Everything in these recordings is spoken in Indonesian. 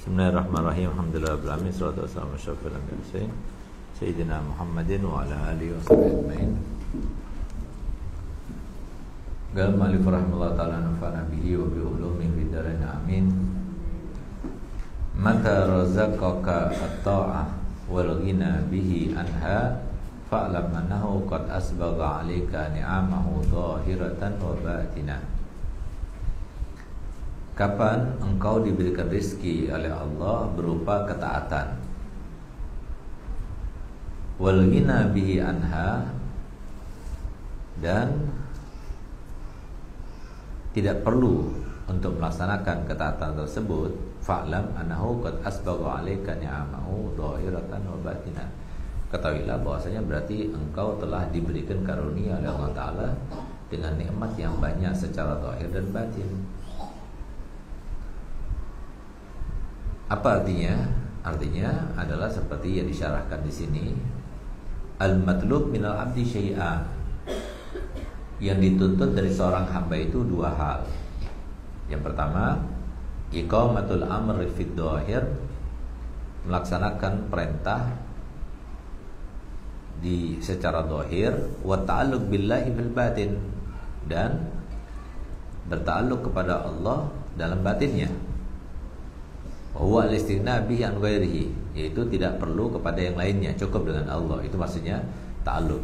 Bismillahirrahmanirrahim. Alhamdulillahirabbil alamin. Wassalatu wassalamu ala asyrofil anbiya'i sayyidina Muhammadin wa ala alihi washabbihi ajmain. Qala al-mu'allif rahimahullah ta'ala nafa'ana bihi wa bi ulumihi fid dharain amin. Mata razaqaka at-ta'ah wal ghina bihi anha fa'lam annahu qad asbagha 'alaika ni'amahu dhahiratan wa batinah. Kapan engkau diberikan rezeki oleh Allah berupa ketaatan, wal ghina bihi anha, dan tidak perlu untuk melaksanakan ketaatan tersebut, fa'lam annahu qad asbagha 'alaika ni'amahu dhahiratan wa batinah. Ketahuilah bahwasanya berarti engkau telah diberikan karunia oleh Allah Ta'ala dengan nikmat yang banyak secara zahir dan batin. Apa artinya? Artinya adalah seperti yang disyarahkan di sini. Al-matlub minal abdi syai'a. Yang dituntut dari seorang hamba itu dua hal. Yang pertama, iqamatul amri fid dhahir, melaksanakan perintah di secara zahir, wa ta'alluq billahi fil batin, dan berta'alluq kepada Allah dalam batinnya. Huwa al-istighna bihi an ghairihi, yaitu tidak perlu kepada yang lainnya, cukup dengan Allah. Itu maksudnya ta'alluq.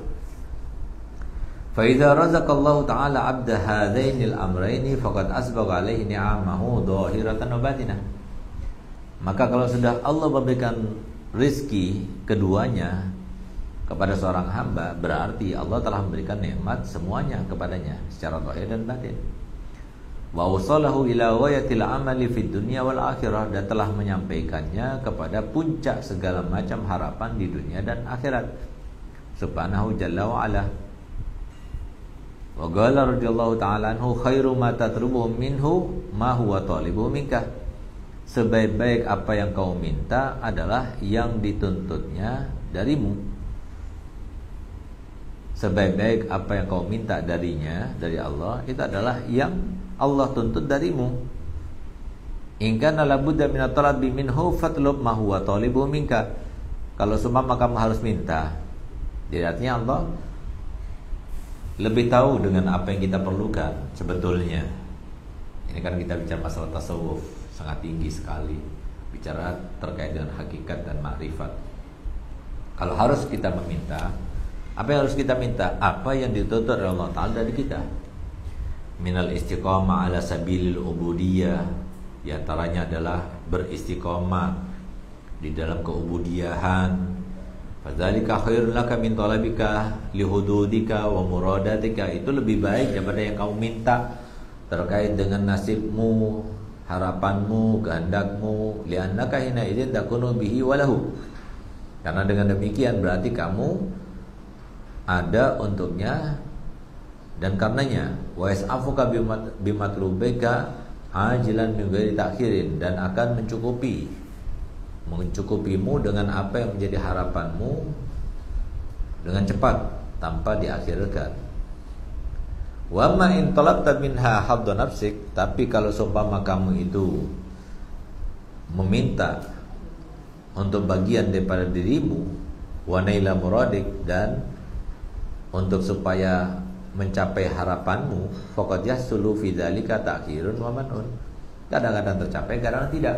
Fa idza razaqallahu ta'ala 'abda hadainil amrayni faqad asbagha 'alaihi ni'amahu dhahiratan wa batinah. Maka kalau sudah Allah memberikan rizki keduanya kepada seorang hamba, berarti Allah telah memberikan nikmat semuanya kepadanya secara zahir dan batin. Wa wasalahu ila ghayatil amali fid dunya wal akhirah, dan telah menyampaikannya kepada puncak segala macam harapan di dunia dan akhirat. Subhanahu jalla wa ala. Wa qala radhiyallahu ta'ala anhu khairu ma tatlubu minhu ma huwa talibu minka. Sebaik-baik apa yang kau minta adalah yang dituntutnya darimu. Sebaik-baik apa yang kau minta darinya, dari Allah, itu adalah yang Allah tuntut darimu. In kana la budda min at-talabi minhu fatlub ma huwa talibu minka. Kalau seumpama kamu harus minta, jadi artinya Allah lebih tahu dengan apa yang kita perlukan sebetulnya. Ini kan kita bicara masalah tasawuf, sangat tinggi sekali, bicara terkait dengan hakikat dan makrifat. Kalau harus kita meminta, apa yang harus kita minta? Apa yang dituntut oleh Allah Ta'ala dari kita? Minal istiqamah ala sabilil ubudiyah, di antaranya adalah beristiqamah di dalam keubudiyahan. Fadzalika khairun laka min talabika lihududika wa muradatika. Itu lebih baik daripada yang kamu minta terkait dengan nasibmu, harapanmu, kehendakmu. Li'annaka hina idzin takunu bihi walahu. Karena dengan demikian berarti kamu ada untuknya dan karenanya. Wa yas'afuka bimatlubika ajilan min ghairi ta'khirin, dan akan mencukupimu dengan apa yang menjadi harapanmu dengan cepat tanpa diakhirkan. Wa ma in talabta minha hadda nafsik, tapi kalau seumpama kamu itu meminta untuk bagian daripada dirimu, wa naila muradik, dan untuk supaya mencapai harapanmu, faqad yahsulu fi dzalika ta'khirun wa man'un. Kadang-kadang tercapai, kadang tidak.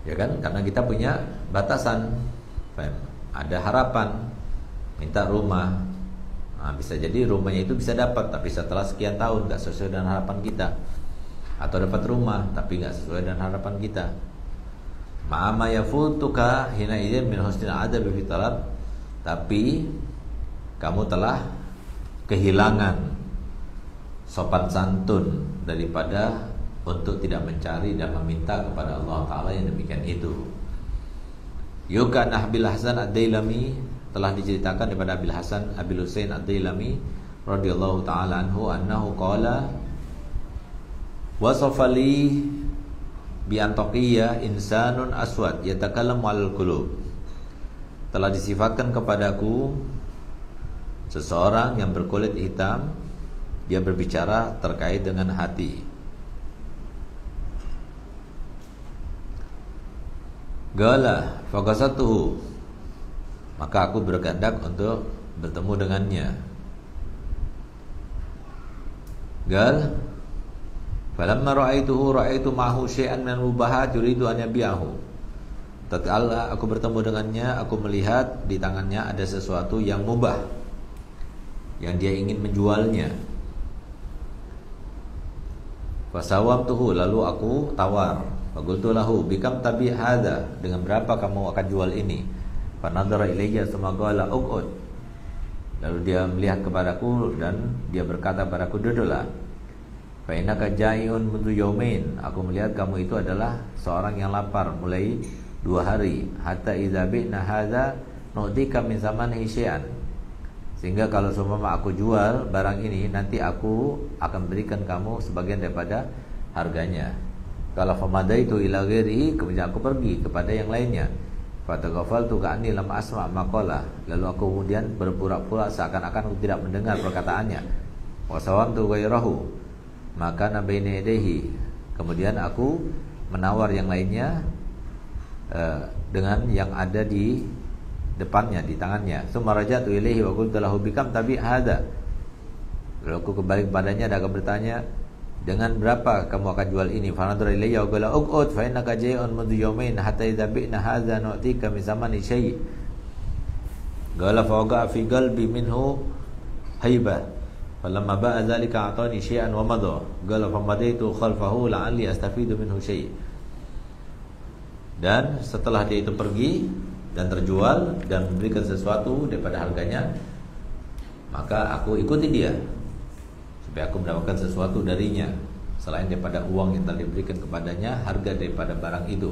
Ya kan? Karena kita punya batasan. Ada harapan minta rumah. Nah, bisa jadi rumahnya itu bisa dapat, tapi setelah sekian tahun enggak sesuai dengan harapan kita. Atau dapat rumah tapi enggak sesuai dengan harapan kita. Ma'ama yafutuka hina idzin min husnil adab fi talab, tapi kamu telah kehilangan sopan santun daripada untuk tidak mencari dan meminta kepada Allah Ta'ala yang demikian itu. Yukan Abil Hasan Ad-Dailami, telah diceritakan daripada Abil Hasan Abil Husain Ad-Dailami radhiyallahu ta'ala anhu annahu qala wasafali bi Antaqiyah insanun aswad yatakallamu al qulub. Telah disifatkan kepadaku seseorang yang berkulit hitam, dia berbicara terkait dengan hati. Gala faqasatuhu, maka aku berkehendak untuk bertemu dengannya. Gal falamma ra'aituhu ra'aitu ma'hu syai'an min mubahat yuridu an yabi'ahu. Tatkala aku bertemu dengannya, aku melihat di tangannya ada sesuatu yang mubah, yang dia ingin menjualnya. Fasawamtuhu, lalu aku tawar. Faqultu lahu bikam tabi hadza, dengan berapa kamu akan jual ini? Fanadhara ilayya tsumma qala uqud. Lalu dia melihat kepadaku dan dia berkata padaku, duduklah. Fa innaka ja'iun mundu yaumain, aku melihat kamu itu adalah seorang yang lapar mulai 2 hari. Hatta idza bi'na hadza nu'tika min samanihi syai'an, sehingga kalau seumpama aku jual barang ini, nanti aku akan berikan kamu sebagian daripada harganya. Kalau famadaitu ila ghairihi, kemudian aku pergi kepada yang lainnya. Fataghafaltu ka'anni lam asma' maqala, lalu aku kemudian berpura-pura seakan-akan aku tidak mendengar perkataannya. Wa sawamtu ghairahu, maka nabaina yadayhi, kemudian aku menawar yang lainnya dengan yang ada di depannya, di tangannya. Summa raja'tu ilaihi wa qultu lahu bikam tabi hadza. Lalu aku kembali kepadanya dan akan bertanya, dengan berapa kamu akan jual ini? Fa nadhara ilayya wa qala uqud fa innaka jay'un mundu yawmain hatta idza bi'na hadza nu'tika min zamani syai'. Qala fa waqa'a fi qalbi minhu haibah. Falamma ba'a dzalika a'tani syai'an wa madha. Qala fa madaitu khalfahu la'alli astafidu minhu syai'. Dan setelah dia itu pergi dan terjual dan memberikan sesuatu daripada harganya, maka aku ikuti dia supaya aku mendapatkan sesuatu darinya selain daripada uang yang telah diberikan kepadanya, harga daripada barang itu.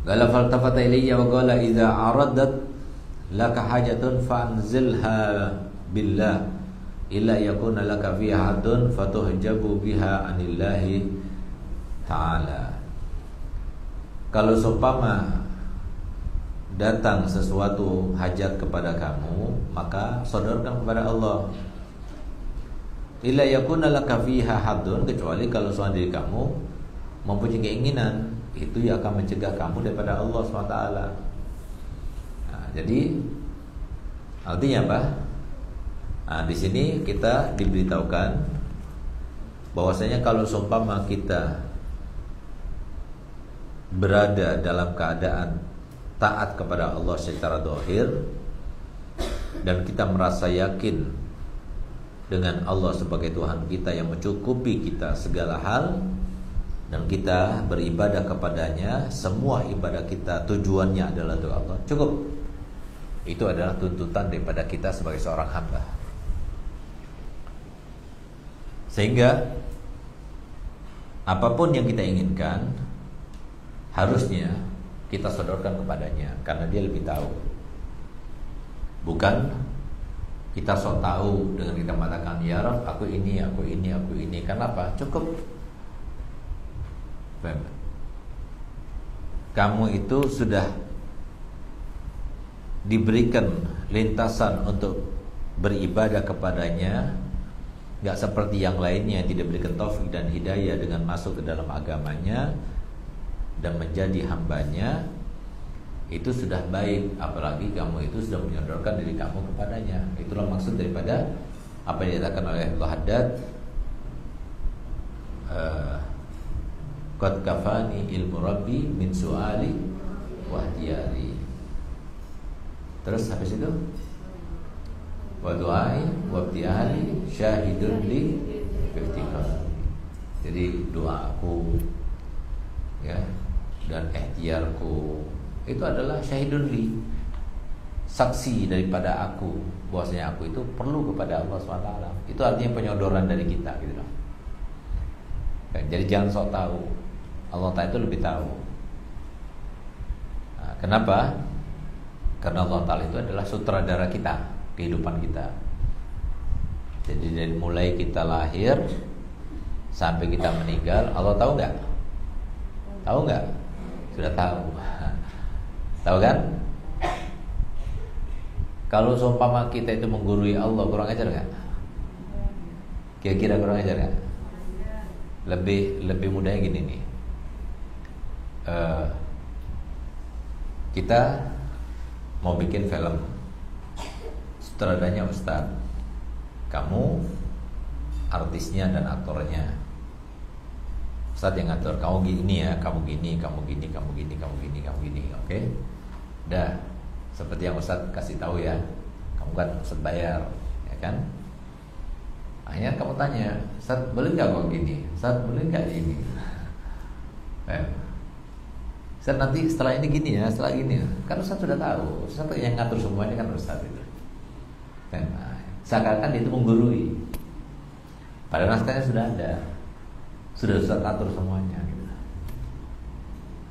Qala faltafata ilayya wa qala idza aradat laka hajatun fanzilha billah illa yakuna laka fiha hadun fatuhjabu biha anillahi ta'ala. Kalau seumpama datang sesuatu hajat kepada kamu, maka sodorkan kepada Allah. Illa yakuna laka fiha hadun, kecuali kalau suatu diri kamu mempunyai keinginan, itu yang akan mencegah kamu daripada Allah SWT. Nah, jadi artinya apa? Nah, di sini kita diberitahukan bahwasanya kalau seumpama kita berada dalam keadaan taat kepada Allah secara zahir dan kita merasa yakin dengan Allah sebagai Tuhan kita yang mencukupi kita segala hal, dan kita beribadah kepadanya, semua ibadah kita tujuannya adalah untuk Allah, cukup. Itu adalah tuntutan daripada kita sebagai seorang hamba. Sehingga apapun yang kita inginkan harusnya kita sodorkan kepadanya, karena dia lebih tahu. Bukan kita sok tahu dengan kita mengatakan, ya Rabb, aku ini. Kenapa? Cukup. Kamu itu sudah diberikan lintasan untuk beribadah kepadanya, gak seperti yang lainnya yang tidak diberikan taufik dan hidayah dengan masuk ke dalam agamanya dan menjadi hambanya. Itu sudah baik, apalagi kamu itu sudah menyodorkan diri kamu kepadanya. Itulah maksud daripada apa yang dikatakan oleh Allah Haddad, qad kafani ilmu rabbi min su'ali wa ihtiyari. Terus habis itu wa du'ai wa ihtiyari syahidun li iftiqar. Jadi doaku ya dan ikhtiarku itu adalah syahidun li, saksi daripada aku bahwasanya aku itu perlu kepada Allah SWT. Itu artinya penyodoran dari kita gitu loh. Jadi jangan sok tahu, Allah Ta'ala itu lebih tahu. Nah, kenapa? Karena Allah Ta'ala itu adalah sutradara kita, kehidupan kita. Jadi dari mulai kita lahir sampai kita meninggal, Allah tahu nggak? Tahu nggak? Sudah tahu. Tahu kan? Kalau seumpama kita itu menggurui Allah, kurang ajar nggak? Kira-kira kurang ajar nggak? Lebih mudahnya gini nih. kita mau bikin film, sutradaranya Ustadz, kamu artisnya dan aktornya, Ustadz yang ngatur, kamu gini ya, kamu gini, kamu gini, kamu gini, kamu gini, kamu gini, oke? Dah, seperti yang Ustadz kasih tahu ya, kamu kan Ustadz bayar, ya kan? Akhirnya kamu tanya, Ustadz boleh nggak kok gini? Ustadz boleh nggak ini? Ustadz nanti setelah ini gini ya, setelah gini, kan Ustadz sudah tahu, Ustadz yang ngatur semuanya kan Ustadz itu. Seakan-akan dia itu menggurui, padahal naskahnya sudah ada, sudah Ustadz atur semuanya gitu.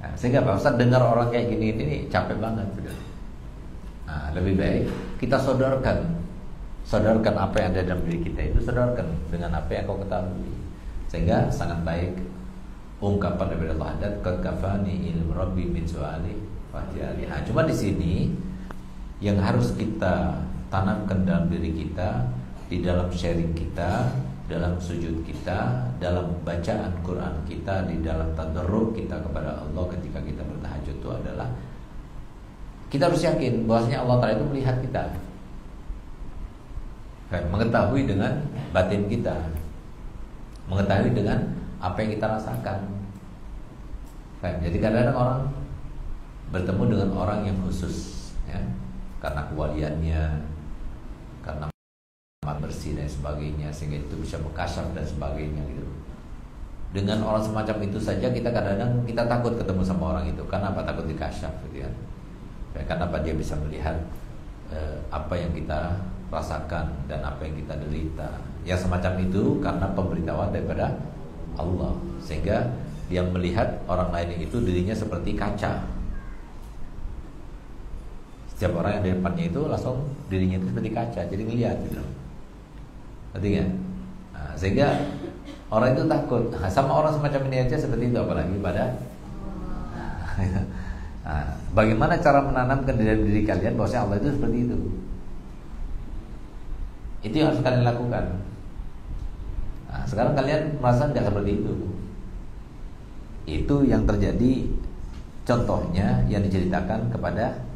Nah, sehingga Pak Ustadz dengar orang kayak gini ini capek banget gitu. Nah, lebih baik kita sodorkan apa yang ada dalam diri kita itu, sodorkan dengan apa yang kau ketahui, sehingga sangat baik ungkapan dari Allah dan kafani ilmu rabbi min su'ali fahjali. Nah, cuma di sini yang harus kita tanamkan dalam diri kita, di dalam sharing kita, dalam sujud kita, dalam bacaan Quran kita, di dalam tadarruk kita kepada Allah ketika kita bertahajud itu adalah kita harus yakin bahwasanya Allah Ta'ala itu melihat kita, mengetahui dengan batin kita, mengetahui dengan apa yang kita rasakan. Jadi kadang-kadang orang bertemu dengan orang yang khusus ya, karena kewaliannya, karena bersih dan sebagainya, sehingga itu bisa mengkasyaf dan sebagainya gitu. Dengan orang semacam itu saja kita kadang-kadang kita takut ketemu sama orang itu. Karena apa? Takut dikasyaf gitu ya. Karena apa? Dia bisa melihat apa yang kita rasakan dan apa yang kita derita. Ya semacam itu karena pemberitahuan daripada Allah, sehingga dia melihat orang lain itu dirinya seperti kaca. Setiap orang yang di depannya itu langsung dirinya itu seperti kaca, jadi ngelihat gitu. Ngerti kan? Nah, sehingga orang itu takut. Nah, sama orang semacam ini aja seperti itu, apalagi pada nah, bagaimana cara menanamkan dalam diri kalian bahwasanya Allah itu seperti itu? Itu yang harus kalian lakukan. Nah, sekarang kalian merasa tidak seperti itu. Itu yang terjadi. Contohnya yang diceritakan kepada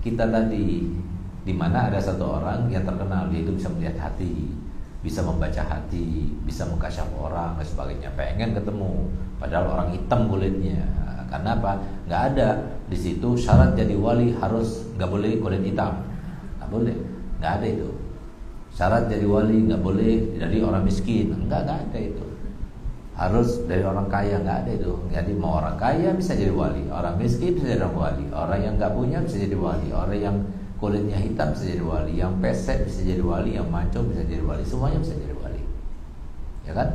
kita tadi, di mana ada satu orang yang terkenal, dia itu bisa melihat hati, bisa membaca hati, bisa mengkasyaf orang dan sebagainya. Pengen ketemu, padahal orang hitam kulitnya. Karena apa? Nggak ada di situ syarat jadi wali harus nggak boleh kulit hitam, nggak boleh, nggak ada itu. Syarat jadi wali nggak boleh dari orang miskin, nggak ada itu. Harus dari orang kaya, nggak ada itu. Jadi mau orang kaya bisa jadi wali, orang miskin bisa jadi wali, orang yang nggak punya bisa jadi wali, orang yang kulitnya hitam bisa jadi wali, yang pesek bisa jadi wali, yang mancung bisa jadi wali, semuanya bisa jadi wali, ya kan?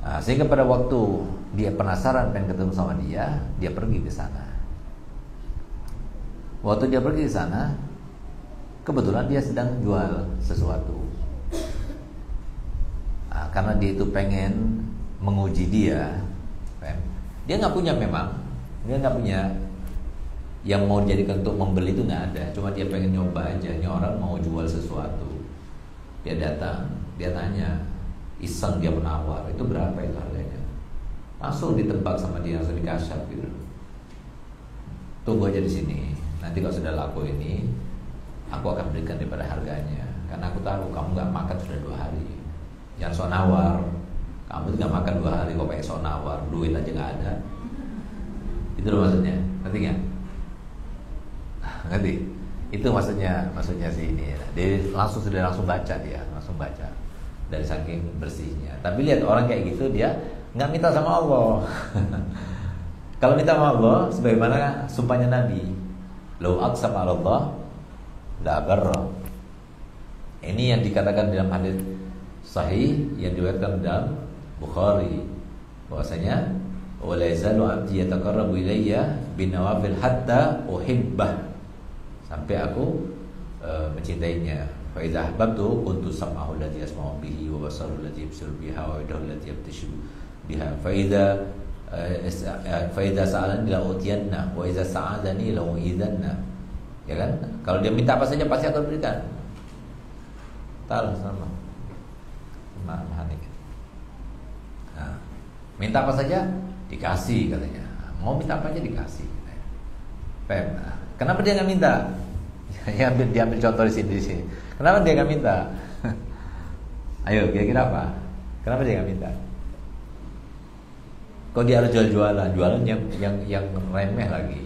Nah, sehingga pada waktu dia penasaran pengen ketemu sama dia pergi ke sana. Waktu dia pergi ke sana, kebetulan dia sedang jual sesuatu. Nah, karena dia itu pengen menguji dia nggak punya, memang dia nggak punya yang mau dijadikan untuk membeli itu nggak ada, cuma dia pengen nyoba aja. Ini orang mau jual sesuatu, dia datang, dia tanya, iseng dia menawar, itu berapa itu harganya? Langsung ditebak sama dia, langsung dikasyaf gitu. Tunggu aja di sini, nanti kalau sudah laku ini, aku akan berikan daripada harganya, karena aku tahu kamu nggak makan sudah 2 hari. Jangan sok nawar, kamu nggak makan 2 hari kok pakai sok nawar, duit aja nggak ada. Itu loh maksudnya, ngerti nggak? Ngerti? Itu maksudnya si ini. Dia langsung baca, dia langsung baca dari saking bersihnya. Tapi lihat orang kayak gitu, dia nggak minta sama Allah. Kalau minta sama Allah, sebagaimana sumpahnya Nabi, lau aqsama 'ala Allah la barra. Ini yang dikatakan dalam hadis sahih yang diriwayatkan dalam Bukhari, bahwasanya wala yazalu 'abdi yataqarrabu ilayya binawafil hatta uhibbah, sampai aku mencintainya. Fa idza ahbabtu kuntu sam'ahu alladhi yasma'u bihi wa basaruhu alladhi yubsiru biha wa yadahu allati yabtashu biha. Fa idza sa'alani la utiyanna wa idza sa'adani la u'idanna. Ya kan? Kalau dia minta apa saja pasti akan berikan. Tahu sama. Mahanik. Nah, minta apa saja dikasih katanya. Mau minta apa aja dikasih. Pem. Kenapa dia nggak minta? Ya, diambil contoh di sini. Kenapa dia nggak minta? Ayo, kira-kira apa? Kenapa dia nggak minta? Kok dia harus jualan yang remeh lagi,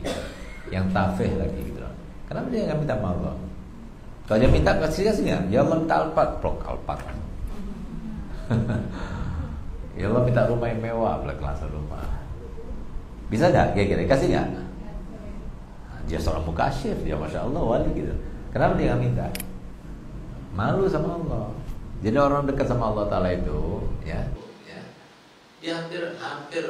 yang tafeh lagi gitu. Kenapa dia nggak minta sama Allah? Kalau dia minta kasih nggak? Ya mentalpat, prokalpat. Ya Allah minta rumah yang mewah, kelas rumah. Bisa nggak? Kira-kira kasih nggak? Dia seorang mukasyif, ya masya Allah wali gitu. Kenapa dia nggak minta? Malu sama Allah. Jadi orang dekat sama Allah Taala itu, ya, dia hampir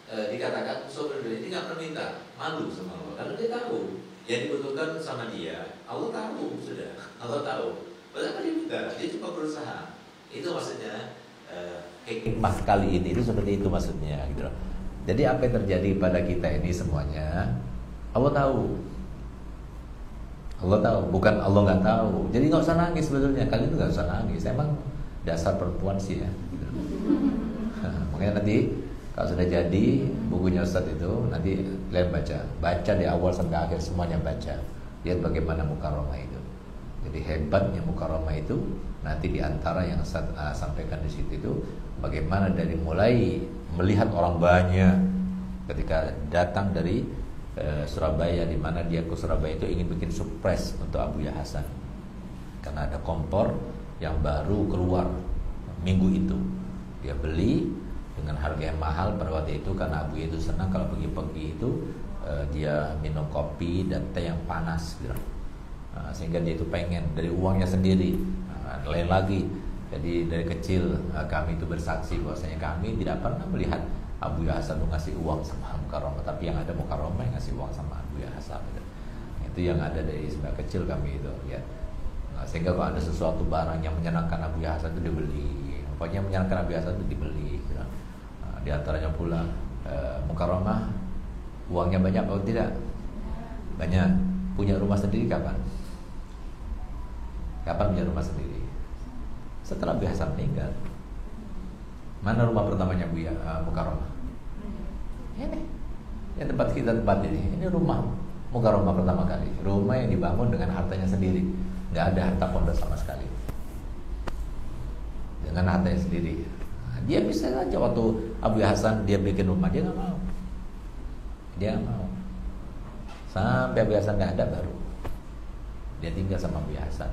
dikatakan musuh berdua ini nggak pernah minta, malu sama Allah. Karena dia tahu yang dibutuhkan sama dia, Allah tahu sudah, Allah tahu. Padahal dia minta, dia cuma berusaha. Itu maksudnya hikmah kali ini itu seperti itu maksudnya, gitu loh. Jadi apa yang terjadi pada kita ini semuanya, Allah tahu. Allah tahu, bukan Allah nggak tahu. Jadi nggak usah nangis sebetulnya. Kalian itu nggak usah nangis. Emang dasar perempuan sih ya. Gitu. Makanya nanti kalau sudah jadi bukunya Ustadz itu nanti kalian baca di awal sampai akhir semuanya baca. Lihat bagaimana mukarramah itu. Jadi hebatnya mukarramah itu nanti diantara yang Ustadz sampaikan di situ itu bagaimana dari mulai melihat orang banyak ketika datang dari Surabaya, di mana dia ke Surabaya itu ingin bikin surprise untuk Abuya Hasan karena ada kompor yang baru keluar minggu itu, dia beli dengan harga yang mahal pada waktu itu karena Abuya itu senang kalau pagi-pagi itu dia minum kopi dan teh yang panas gitu. Sehingga dia itu pengen dari uangnya sendiri. Lain lagi, jadi dari kecil kami itu bersaksi bahwasanya kami tidak pernah melihat Abuya Hasan itu ngasih uang sama Mukarramah, tapi yang ada Mukarramah yang ngasih uang sama Abuya Hasan gitu. Itu yang ada dari sejak kecil kami itu ya. Sehingga kalau ada sesuatu barang yang menyenangkan Abuya Hasan itu dibeli, pokoknya menyenangkan Abuya Hasan itu dibeli gitu. Di antaranya pula Mukarramah uangnya banyak atau tidak? Banyak. Punya rumah sendiri kapan? Kapan punya rumah sendiri? Setelah Abuya Hasan meninggal. Mana rumah pertamanya Mukarramah? Ini yang tempat kita tempat ini. Ini rumah Mukarramah pertama kali. Rumah yang dibangun dengan hartanya sendiri. Nggak ada harta pondok sama sekali. Dengan hartanya sendiri. Dia bisa saja waktu Abuya Hasan dia bikin rumah, dia nggak mau. Dia nggak mau. Sampai Abuya Hasan nggak ada baru dia tinggal sama Abuya Hasan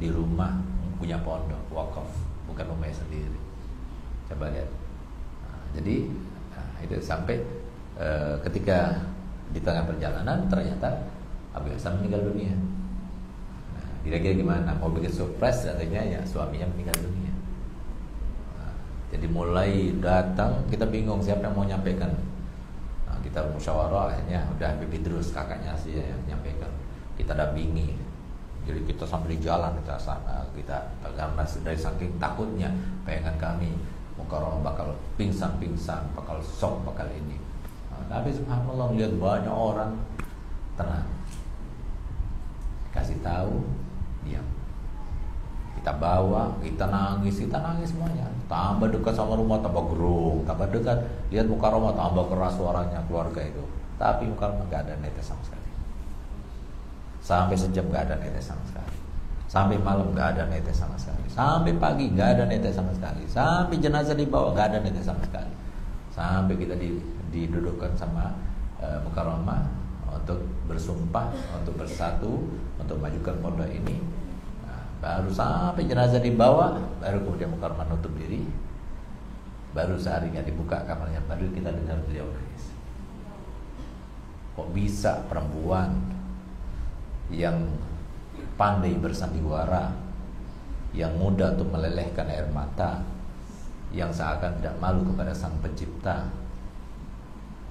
di rumah punya pondok wakaf, bukan rumahnya sendiri. Coba lihat. Jadi itu sampai ketika di tengah perjalanan ternyata Abuya Hasan meninggal dunia. Kira-kira gimana? Mau bikin surprise, artinya ya suaminya meninggal dunia. Jadi mulai datang kita bingung siapa yang mau nyampaikan. Kita musyawarah, akhirnya udah Bibi Idrus kakaknya sih yang nyampaikan. Kita dampingi. Jadi kita sambil di jalan kita karena dari saking takutnya pengen kami Mukarramah bakal pingsan, bakal shock, bakal ini. Tapi subhanallah lihat banyak orang tenang. Kasih tahu, diam. Kita bawa, kita nangis semuanya. Tambah dekat sama rumah, tambah gerung, tambah dekat. Lihat Mukarramah tambah keras suaranya keluarga itu. Tapi Mukarramah nggak ada netes sama sekali. Sampai sejam nggak ada netes sama sekali. Sampai malam nggak ada netes sama sekali. Sampai pagi nggak ada netes sama sekali. Sampai jenazah dibawa nggak ada netes sama sekali. Sampai kita didudukkan sama Mukarramah untuk bersumpah, untuk bersatu, untuk majukan pondok ini. Baru sampai jenazah dibawa, baru kemudian Mukarramah nutup diri. Baru sehari nggak dibuka kamarnya, baru kita dengar beliau nangis. Kok bisa perempuan yang pandai bersandiwara, yang mudah untuk melelehkan air mata, yang seakan tidak malu kepada Sang Pencipta,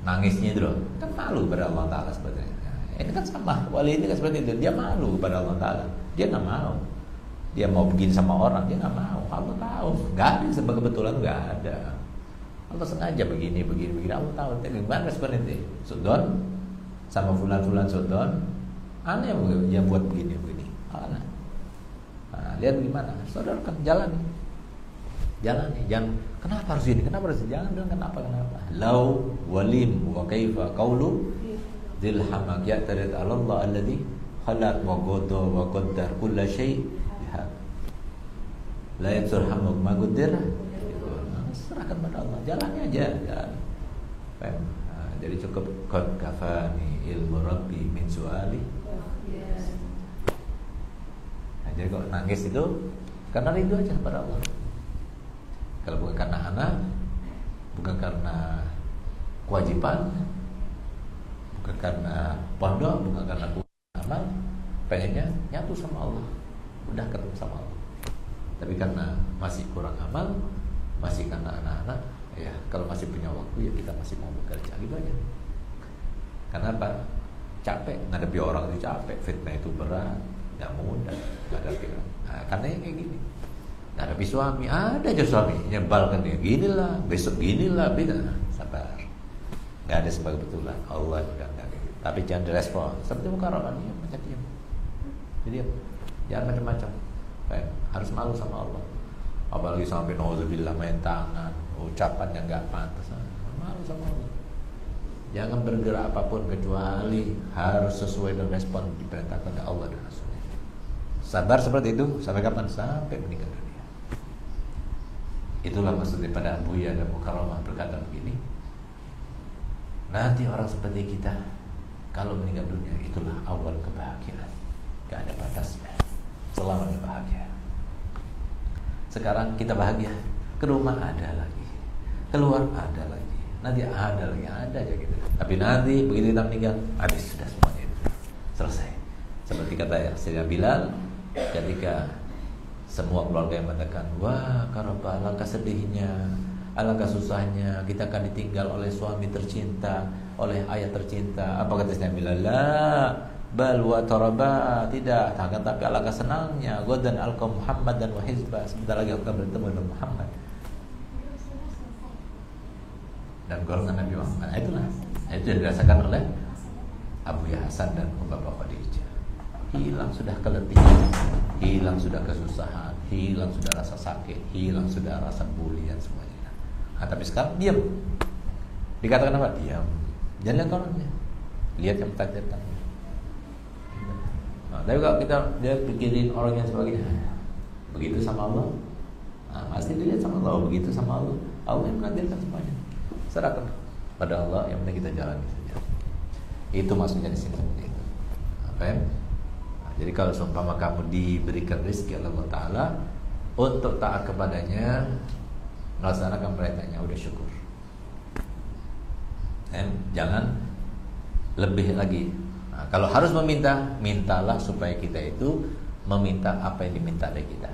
nangisnya itu loh, kan malu kepada Allah Ta'ala sebetulnya. Ini kan sama, wali ini kan seperti itu, dia malu kepada Allah Ta'ala, dia nggak mau. Dia mau begini sama orang, dia nggak mau. Allah tahu, nggak ada sebab kebetulan, nggak ada. Allah sengaja begini. Allah tahu. Gimana seperti itu? Sudon sama fulan sudon, aneh yang buat begini. Aneh. Nah, lihat gimana? Saudara kan jalan, jangan. Kenapa harus ini? Kenapa harus jangan bilang kenapa? Lau walim wa kaifa qaulu Dilhamak ya'tarid 'ala Allah alladhi khalaq wa qada wa qaddar kulla syai' bihaq. La yasurhamuk ma qaddar. Serahkan pada Allah, jalannya aja, jalan. Jadi cukup qad kafani ilmu rabbi min su'ali. Jadi kalau nangis itu karena rindu aja kepada Allah. Kalau bukan karena anak, bukan karena kewajiban, bukan karena pondok, bukan karena amal, pengennya nyatu sama Allah, udah ketemu sama Allah. Tapi karena masih kurang amal, masih karena anak-anak, ya kalau masih punya waktu ya kita masih mau bekerja gitu aja. Karena apa? Capek, ngadepi orang itu capek, fitnah itu berat, nggak mudah ngadepi orang. Nah, karena yang kayak gini, ngadepi suami, ada aja suami nyebalkan dia, ginilah, besok ginilah, beda, sabar. Nggak ada sebab kebetulan, Allah udah nggak gitu. Tapi jangan direspon, seperti muka orang ini macam diam. Jadi jangan macam-macam. Harus malu sama Allah. Apalagi sampai nauzubillah main tangan, ucapan yang nggak pantas, malu sama Allah. Jangan bergerak apapun kecuali harus sesuai dengan respon diperintahkan oleh Allah dan Rasulnya. Sabar seperti itu sampai kapan? Sampai meninggal dunia. Itulah maksud daripada Buya dan Mukarramah berkata begini. Nanti orang seperti kita kalau meninggal dunia itulah awal kebahagiaan. Gak ada batasnya. Selamanya bahagia. Sekarang kita bahagia, ke rumah ada lagi, keluar ada lagi, nanti ada lagi, ada aja gitu. Tapi nanti begitu kita meninggal, habis sudah semuanya itu selesai. Seperti kata ya Sayyidina Bilal, ketika semua keluarga yang mengatakan, wah karaba, alangkah sedihnya, alangkah susahnya, kita akan ditinggal oleh suami tercinta, oleh ayah tercinta. Apa kata Sayyidina Bilal? La bal wa taraba, tidak, akan tapi alangkah senangnya, godan alqa Muhammad dan wa hizbah, sebentar lagi aku akan bertemu dengan Muhammad dan golongan Nabi Muhammad. Nah, itulah itu yang dirasakan oleh Abu Hasan dan Bapak Khadijah. Hilang sudah keletihan, hilang sudah kesusahan, hilang sudah rasa sakit, hilang sudah rasa bulian semuanya. Nah, tapi sekarang diam. Dikatakan apa? Diam. Jangan lihat orangnya, lihat yang mentakdirkan. Nah, tapi kalau kita dia pikirin orang yang sebagainya, begitu sama Allah, nah, pasti dilihat sama Allah. Begitu sama Allah, Allah yang menakdirkan semuanya. Serahkan pada Allah, yang penting kita jalani saja. Itu maksudnya di sini seperti itu. Okay? Nah, jadi kalau seumpama kamu diberikan rezeki oleh Allah Taala untuk taat kepadanya, melaksanakan perintahnya, udah syukur. Dan jangan lebih lagi. Nah, kalau harus meminta, mintalah supaya kita itu meminta apa yang diminta dari kita.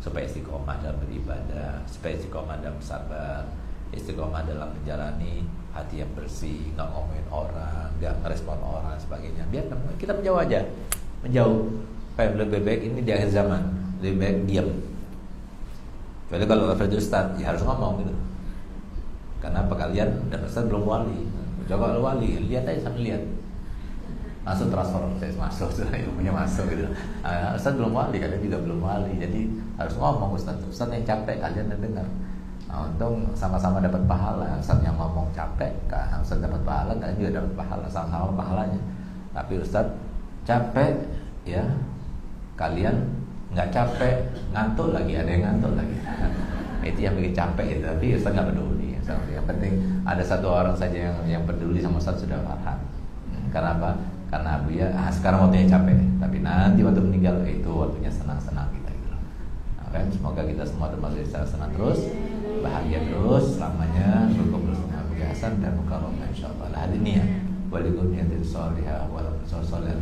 Supaya istiqomah dalam beribadah, supaya istiqomah dalam sabar, istiqomah dalam menjalani hati yang bersih, nggak ngomongin orang, nggak ngerespon orang, sebagainya. Biar kita menjauh aja, menjauh. Kayak lebih baik ini di akhir zaman, lebih baik diam. Jadi kalau Freddy Ustaz, ya harus ngomong gitu. Karena apa kalian dan Ustaz belum wali. Coba kalau wali, lihat aja sambil lihat. Langsung transfer, saya masuk, ilmunya masuk gitu. Ustaz belum wali, kalian juga belum wali. Jadi harus ngomong Ustaz. Ustaz yang capek, kalian yang dengar. Nah, untung sama-sama dapat pahala. Ustaz yang ngomong capek, kan Ustaz dapat pahala, kalian juga dapat pahala, sama-sama pahalanya. Tapi Ustaz capek, ya kalian nggak capek, ngantuk lagi, ada yang ngantuk lagi. Itu yang bikin capek itu. Tapi Ustaz nggak peduli. Yang penting ada satu orang saja yang peduli sama Ustaz sudah paham. Karena apa? Karena Abu ya, sekarang waktunya capek, tapi nanti waktu meninggal itu waktunya senang-senang kita gitu. Nah, kan semoga kita semua termasuk secara senang terus, bahagia terus selamanya, berkumpul dengan Abu Hasan dan Mukarramah insyaallah. Hadirin ya, walikum niyatil shalihah wal salih